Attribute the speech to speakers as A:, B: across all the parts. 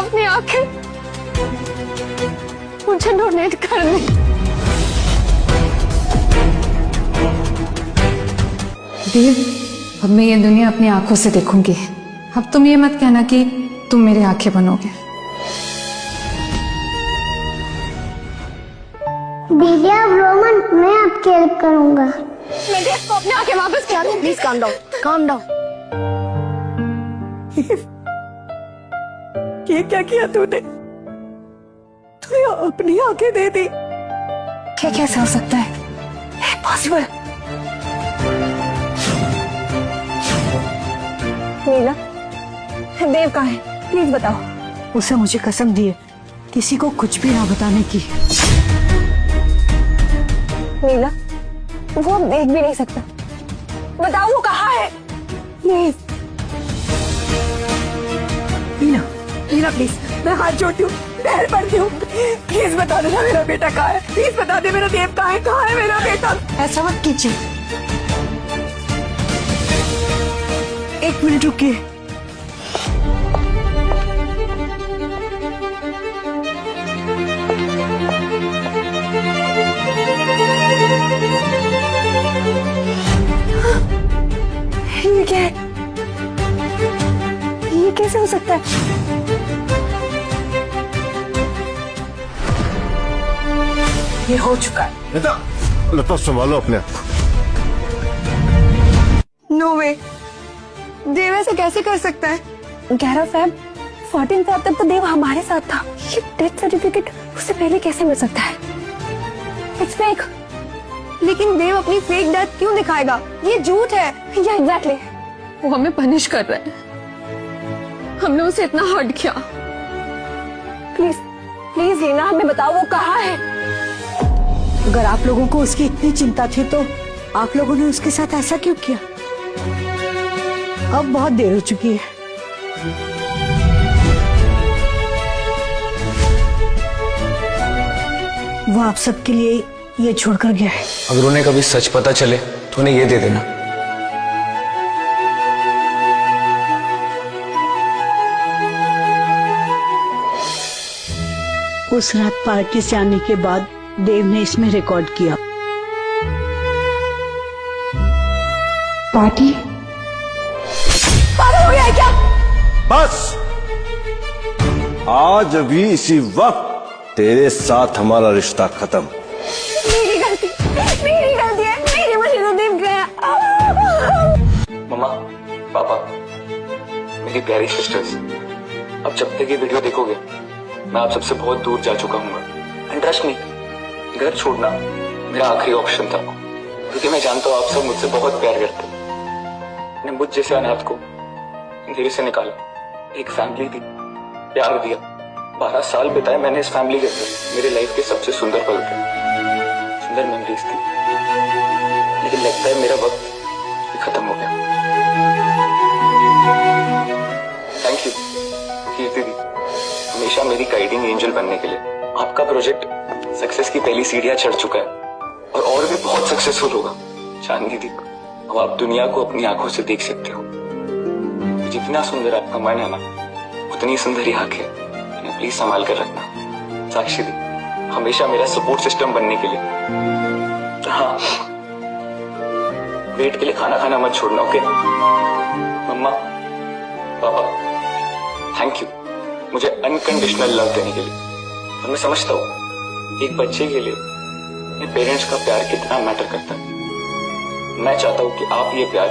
A: अपनी आंखें मुझे डोनेट कर दी।
B: देव, अब मैं ये दुनिया अपनी आंखों से देखूंगी। अब तुम ये मत कहना कि तुम मेरी आंखें बनोगे।
C: दीदी अब रोमन, मैं आपकी हेल्प करूंगा।
A: मैं देव को अपनी आंखें वापस क्या दूं?
C: Please calm down, calm down.
D: ये क्या किया तूने? तूने अपनी आंखें दे दी।
B: क्या कैसे हो सकता है?
D: इम्पॉसिबल।
A: नीला, देव कहाँ है? प्लीज बताओ।
D: उसे मुझे कसम दी है किसी को कुछ भी ना बताने की।
A: नीला, वो अब देख भी नहीं सकता। बताओ वो कहाँ है? प्लीज।
D: नीला, नीला प्लीज, मैं हाथ जोड़ती हूँ, पैर पड़ती हूँ, प्लीज बता देना मेरा बेटा कहाँ है। प्लीज बता दे मेरा देव कहाँ है? कहाँ है मेरा बेटा? ऐसा मत कीजिए। एक मिनट रुकिए।
A: ये क्या है? ये कैसे हो सकता है?
D: ये हो चुका है।
E: लता, लता संभालो अपने आप को।
A: नो वे, देव ऐसे कैसे कर सकता है? 11 Feb, 14 Feb तक तो देव हमारे साथ था। ये डेथ सर्टिफिकेट उससे पहले कैसे मिल सकता है? It's fake. लेकिन देव अपनी फेक डेथ क्यों दिखाएगा? ये झूठ है। या एग्जैक्टली, वो हमें पनिश कर रहा है। हमने उसे इतना हर्ट किया। प्लीज प्लीज लीना, हमें बताओ वो कहाँ है?
D: अगर आप लोगों को उसकी इतनी चिंता थी तो आप लोगों ने उसके साथ ऐसा क्यों किया? अब बहुत देर हो चुकी है। वो आप सबके लिए ये छोड़कर गया है।
F: अगर उन्हें कभी सच पता चले तो उन्हें ये दे देना।
D: उस रात पार्टी से आने के बाद देव ने इसमें रिकॉर्ड किया।
B: पार्टी?
A: पागल हो गया है क्या?
E: बस आज अभी इसी वक्त तेरे साथ हमारा रिश्ता खत्म।
A: मेरी गलती है। मेरी वजह से देव गया।
F: मम्मा, पापा, मेरी प्यारी सिस्टर्स, अब जब तक ये वीडियो देखोगे मैं आप सबसे बहुत दूर जा चुका हूँ। एंड ट्रस्ट मी, घर छोड़ना मेरा आखिरी ऑप्शन था, क्योंकि मैं जानता हूँ आप सब मुझसे बहुत प्यार करते हो। मैंने मुझ जैसे अनाथ को अंधेरे से निकाला, एक फैमिली दी, प्यार दिया। 12 साल बिताए मैंने इस फैमिली के साथ। मेरे लाइफ के सबसे सुंदर पल थे, सुंदर मेमोरीज थी। लेकिन लगता है मेरा वक्त खत्म हो गया। थैंक यू कीर्ति दी, हमेशा मेरी गाइडिंग एंजल बनने के लिए। आपका प्रोजेक्ट सक्सेस की पहली सीढ़ियां चढ़ चुका है और भी बहुत सक्सेसफुल होगा। चांदनी दी, अब आप दुनिया को अपनी आंखों से देख सकते हो। जितना सुंदर आपका मन है ना, उतनी सुंदर ही आंखें। इन्हें प्लीज संभाल कर रखना। साक्षी दी, हमेशा मेरा सपोर्ट सिस्टम बनने के लिए। हाँ, वेट के लिए खाना खाना मत छोड़ना, ओके? मम्मा, पापा, थैंक यू मुझे अनकंडीशनल लव देने के लिए। और मैं समझता हूँ एक बच्चे के लिए अपने पेरेंट्स का प्यार कितना मैटर करता है। मैं चाहता हूँ कि आप ये प्यार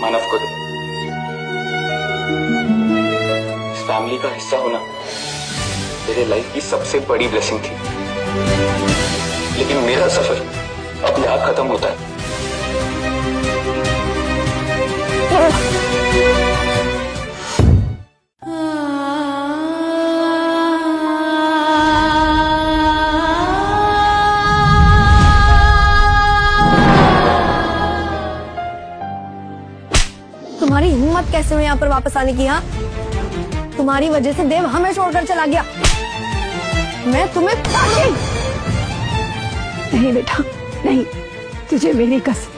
F: मानव को दें। इस फैमिली का हिस्सा होना मेरे लाइफ की सबसे बड़ी ब्लेसिंग थी। लेकिन मेरा सफर अब यहाँ खत्म होता है।
A: तुम्हारी हिम्मत कैसे हुई यहाँ पर वापस आने की? हाँ, तुम्हारी वजह से देव हमें छोड़कर चला गया। मैं तुम्हें
D: नहीं बेटा, नहीं, तुझे मेरी कसम।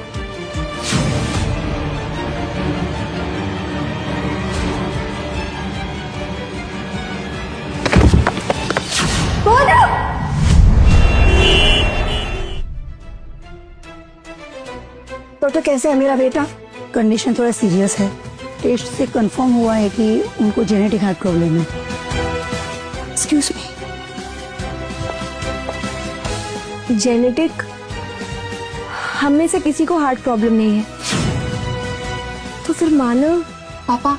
D: तो कैसे है मेरा बेटा? कंडीशन थोड़ा सीरियस है। टेस्ट से कंफर्म हुआ है कि उनको जेनेटिक हार्ट प्रॉब्लम है।
A: Excuse me, genetic? हम में से किसी को हार्ट प्रॉब्लम नहीं है। तो फिर मानव?
B: पापा,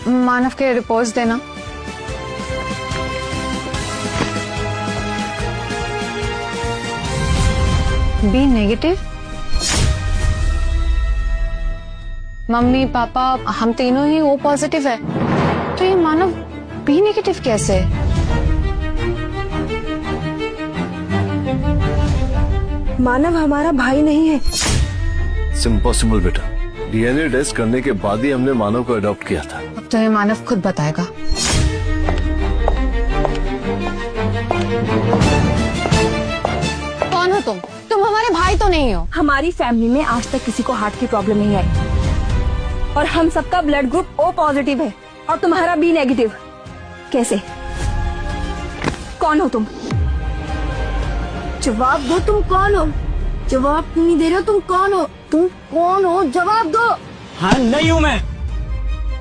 B: मानव के रिपोर्ट्स देना। B negative? मम्मी पापा हम तीनों ही ओ पॉजिटिव है, तो ये मानव बी नेगेटिव कैसे है?
A: मानव हमारा भाई नहीं है।
E: इट्स इम्पॉसिबल बेटा। डीएनए टेस्ट करने के बाद ही हमने मानव को अडॉप्ट किया था।
B: अब तो ये मानव खुद बताएगा। कौन हो तुम? तुम हमारे भाई तो नहीं हो।
A: हमारी फैमिली में आज तक किसी को हार्ट की प्रॉब्लम नहीं आई और हम सबका ब्लड ग्रुप ओ पॉजिटिव है और तुम्हारा बी नेगेटिव। कैसे? कौन हो तुम? जवाब दो, तुम कौन हो? जवाब नहीं दे रहे हो, तुम कौन हो? तुम कौन हो? जवाब दो।
G: हाँ, नहीं हूँ मैं,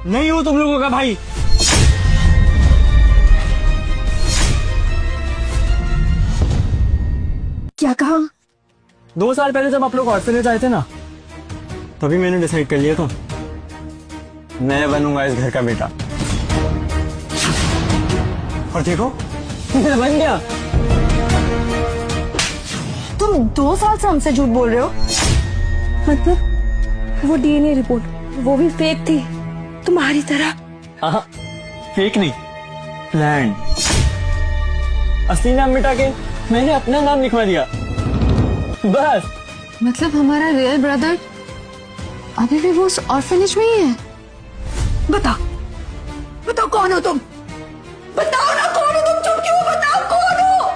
G: नहीं हूँ तुम लोगों का भाई।
A: क्या कहा?
G: 2 साल पहले जब आप लोग ऑर्फनेज आए थे ना, तभी मैंने डिसाइड कर लिया था मैं बनूंगा इस घर का बेटा। और देखो मैं बन गया।
A: तुम 2 साल से हमसे झूठ बोल रहे हो? मतलब वो डीएनए रिपोर्ट वो भी फेक थी तुम्हारी तरह?
G: हाँ, फेक नहीं, प्लान। असली नाम मिटा के मैंने अपना नाम लिखवा दिया, बस।
B: मतलब हमारा रियल ब्रदर अभी भी वो उस ऑर्फनेज में ही है?
D: बताओ बताओ कौन हो तुम? बताओ ना कौन हो तुम? चुप क्यों? बताओ कौन हो?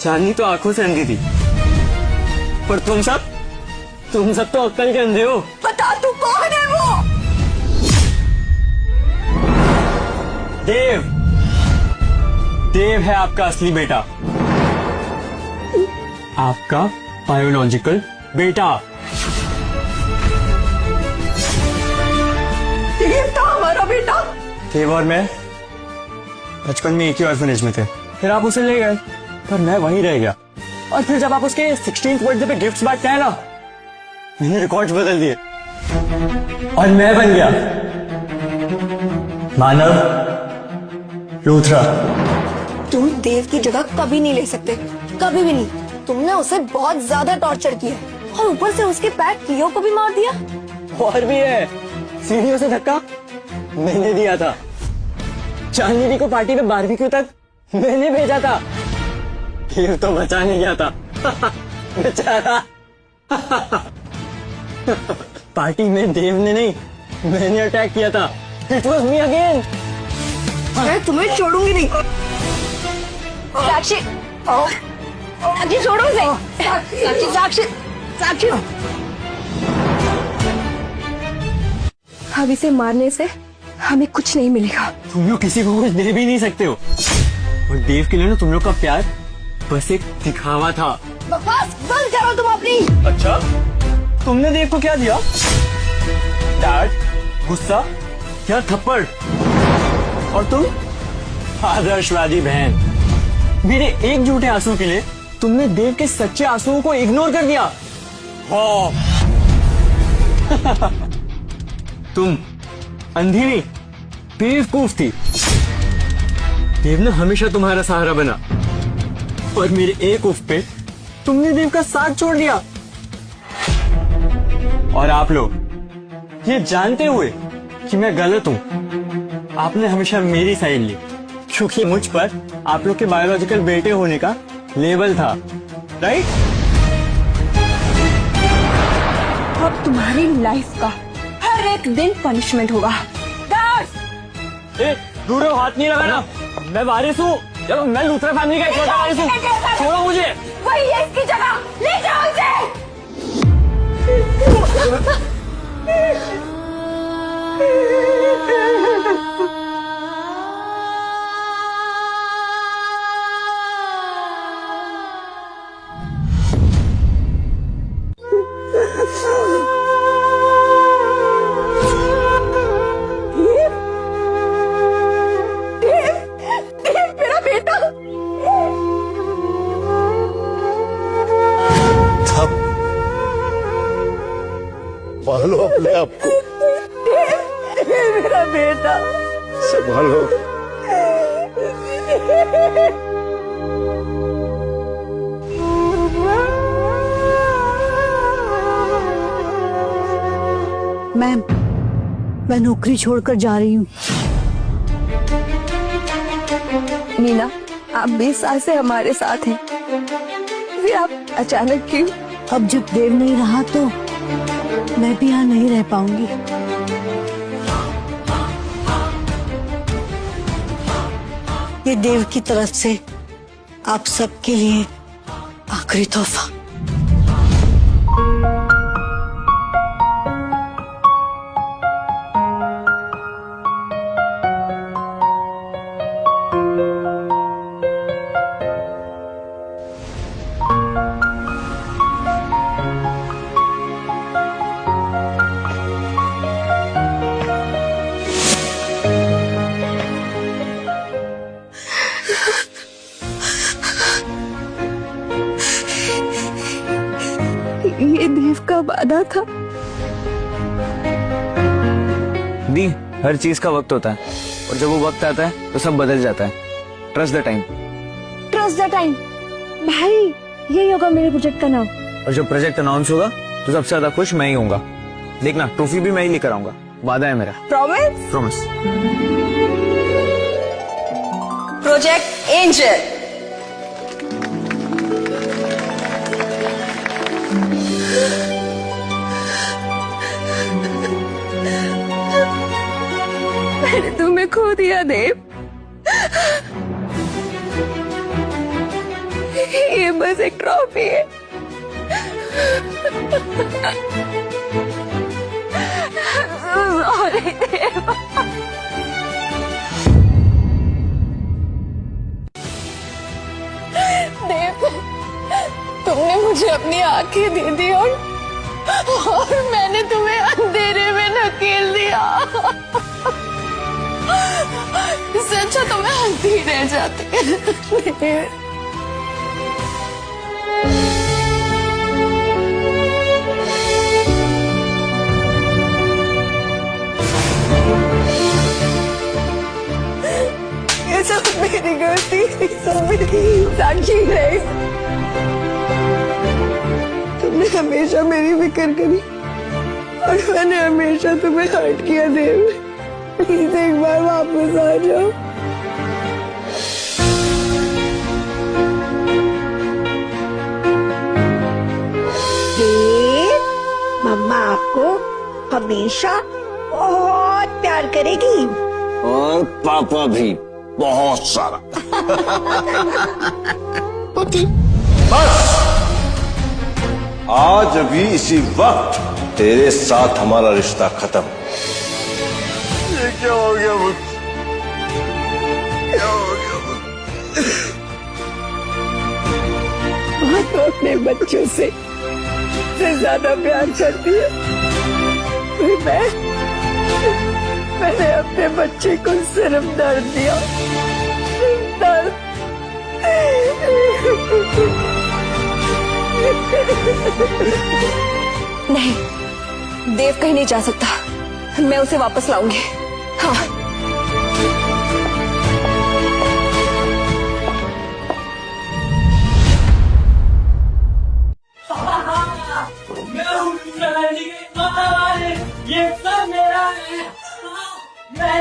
G: चांदनी तो आंखों से अंधी थी, पर तुम सब तो अक्ल के अंधे हो।
D: बता तू कौन है वो?
G: देव है आपका असली बेटा, आपका बायोलॉजिकल बेटा।
D: देव था हमारा बेटा?
G: देव और मैं बचपन में एक ही ऑर्फनेज में थे, फिर आप उसे ले गए, पर मैं वहीं रह गया। और फिर जब आप उसके 16th बर्थडे पे गिफ्ट्स बांटते हैं ना, मैंने रिकॉर्ड्स बदल दिए और मैं बन गया मानव लूथरा।
A: तुम देव की जगह कभी नहीं ले सकते, कभी भी नहीं। तुमने उसे बहुत ज्यादा टॉर्चर किया और ऊपर से उसके पैट क्लियो को भी मार दिया।
G: और भी है, सीढ़ियों से धक्का मैंने दिया था, चांदनी को पार्टी में बारबेक्यू तक मैंने भेजा था। देव तो बचाने गया था बेचारा। पार्टी में देव ने नहीं, मैंने अटैक किया था। It was me again.
D: मैं तुम्हें छोड़ूंगी नहीं।
A: साक्षी, साक्षी छोड़ो उसे। साक्षी साक्षी साक्षी, अब इसे मारने से हमें कुछ नहीं मिलेगा।
G: तुम लोग किसी को कुछ दे भी नहीं सकते हो, और देव के लिए ना तुम लोग का प्यार बस एक दिखावा था।
A: बकवास बंद करो तुम अपनी।
G: अच्छा, तुमने देव को क्या दिया? डांट, गुस्सा या थप्पड़? और तुम आदर्शवादी बहन, मेरे एक झूठे आंसू के लिए तुमने देव के सच्चे आंसुओं को इग्नोर कर दिया। हाँ। तुम अंधी नहीं, बेवकूफ थी। देव ने हमेशा तुम्हारा सहारा बना, और मेरे एक उफ पे तुमने देव का साथ छोड़ दिया। और आप लोग ये जानते हुए कि मैं गलत हूं, आपने हमेशा मेरी साइड ली, क्योंकि मुझ पर आप लोग के बायोलॉजिकल बेटे होने का लेबल था, राइट?
A: अब तुम्हारी लाइफ का हर एक दिन पनिशमेंट होगा।
G: ए, दूर रहो, हाथ नहीं लगाना। मैं वारिस हूँ, चलो मैं लूथरा फैमिली का इकलौता वारिस हूँ। छोड़ो मुझे।
A: वही है इसकी जगह, ले जाओ इसे।
E: मैं आपको
D: मेरा बेटा
E: संभालो।
A: मैम, मैं नौकरी छोड़कर जा रही हूँ।
D: मीना, आप 20 साल से हमारे साथ हैं, फिर आप अचानक क्यों?
A: अब जब देव नहीं रहा तो मैं भी यहाँ नहीं रह पाऊंगी। ये देव की तरफ से आप सबके लिए आखिरी तोहफा।
D: ये देव का वादा था।
F: दी, हर चीज का वक्त होता है और जब वो वक्त आता है तो सब बदल जाता है। Trust the time.
A: Trust the time. भाई, यही होगा मेरे प्रोजेक्ट का नाम।
F: और जब प्रोजेक्ट अनाउंस होगा तो सबसे ज्यादा खुश मैं ही होऊंगा। देखना, ट्रॉफी भी मैं ही लेकर आऊंगा, वादा है मेरा।
D: प्रॉमिस?
F: प्रॉमिस।
D: Project angel. मैंने तुम्हें खो दिया देव। ये बस एक ट्रॉफी है। सॉरी देव। देव, तुमने मुझे अपनी आंखें दे दी और मैंने तुम्हें अंधेरे में धकेल दिया। इससे अच्छा तो मैं हंसती रह जाती। ये सब मेरी गलती, सब मेरी साक्षी है। तुमने हमेशा मेरी फिक्र करी और मैंने हमेशा तुम्हें हर्ट किया देव। प्लीज एक बार वापस आ जाओ।
H: देव, मम्मा आपको हमेशा बहुत प्यार करेगी
E: और पापा भी बहुत सारा। बस आज अभी इसी वक्त तेरे साथ हमारा रिश्ता खत्म। ये क्या हो गया मुझसे? क्या हो गया मुझसे?
D: माँ तो अपने बच्चों से ज्यादा प्यार करती है। फिर मैंने अपने बच्चे को सिर्फ दर्द दिया, सिर्फ दर्द।
A: नहीं, देव कहीं नहीं जा सकता। मैं उसे वापस लाऊंगी। हाँ।
G: ये सब मेरा है। मैं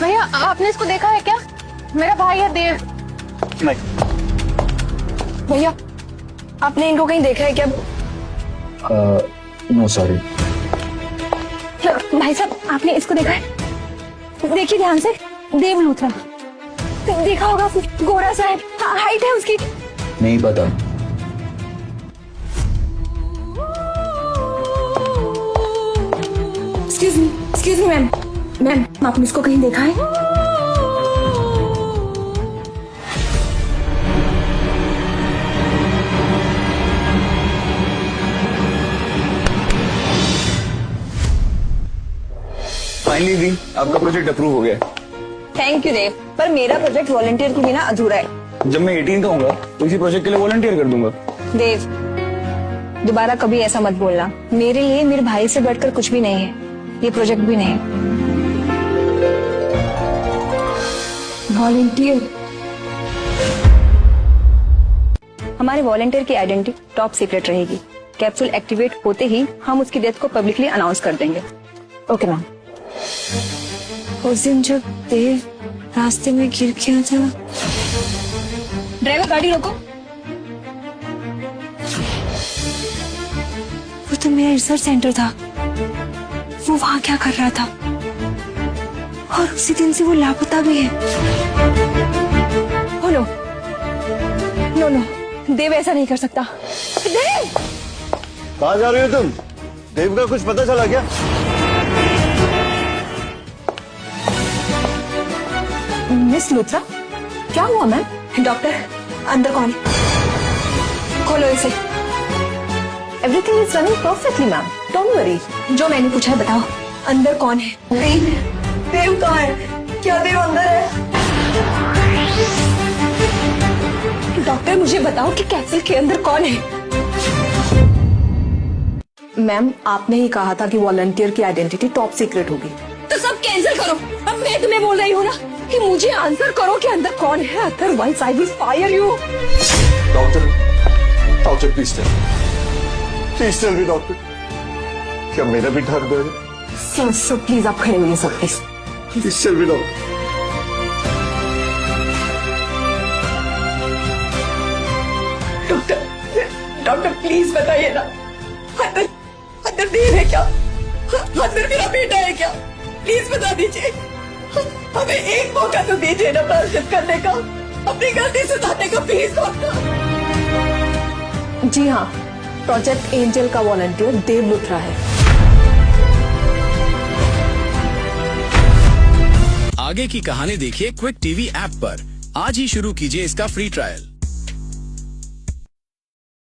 B: भैया, आपने इसको देखा है क्या? मेरा भाई है देव।
A: भैया, आपने इनको कहीं देखा है क्या?
F: No sorry.
A: भाई साहब, आपने इसको देखा है? देखिए ध्यान से। देव लूथरा, देखा होगा, गोरा सा है, हाइट है उसकी।
F: नहीं पता।
A: एक्सक्यूज मी मैम, आपने इसको कहीं देखा है?
F: फाइनली दी, आपका प्रोजेक्ट अप्रूव हो गया।
A: थैंक यू देव, पर मेरा प्रोजेक्ट वॉलंटियर के बिना अधूरा है।
F: जब मैं 18 का होऊंगा तो इसी प्रोजेक्ट के लिए वॉलंटियर कर दूंगा।
A: देव, दोबारा कभी ऐसा मत बोलना। मेरे लिए मेरे भाई से बढ़कर कुछ भी नहीं है, ये प्रोजेक्ट भी नहीं। वॉलंटियर, हमारे वॉलंटियर की आइडेंटिटी टॉप सीक्रेट रहेगी। कैप्सूल एक्टिवेट होते ही हम उसकी डेथ को पब्लिकली अनाउंस कर देंगे। Okay ma'am. उस दिन जब देव रास्ते में गिर गया था, ड्राइवर गाड़ी रोको। वो तो मेरा रिसर्च सेंटर था, वो वहां क्या कर रहा था? और उसी दिन से वो लापता भी है। ओ नो, नो नो, देव ऐसा नहीं कर सकता। देव,
E: कहाँ जा रही हो तुम? देव का कुछ पता चला क्या?
A: मिस लुथरा, क्या हुआ मैम? डॉक्टर, अंदर कौन? खोलो इसे। Everything is running perfectly ma'am, don't worry. जो मैंने पूछा है बताओ, अंदर कौन है? देव कहाँ है? क्या देव अंदर है? डॉक्टर मुझे बताओ कि कैप्सूल के अंदर कौन है?
D: मैम, आपने ही कहा था कि वॉलंटियर की आइडेंटिटी टॉप सीक्रेट होगी।
A: तो सब कैंसिल करो। अब मैं तुम्हें बोल रही हूँ ना कि मुझे आंसर करो कि अंदर कौन है, otherwise I will fire you.
E: Doctor, doctor please tell me doctor, क्या मेरा भी ढक दो?
D: सर प्लीज आप खड़े होइए sir, please.
E: Please tell me doctor.
D: Doctor please बताइए ना, अंदर देव है क्या? अंदर मेरा बेटा है क्या? प्लीज बता दीजिए। हमें एक मौका तो दीजिए ना प्रायश्चित करने का, अपनी गलती सुधारने का, प्लीज डॉक्टर। जी हाँ, प्रोजेक्ट एंजल का वॉलंटियर देव लुथरा है।
I: आगे की कहानी देखिए क्विक टीवी ऐप पर। आज ही शुरू कीजिए इसका फ्री ट्रायल।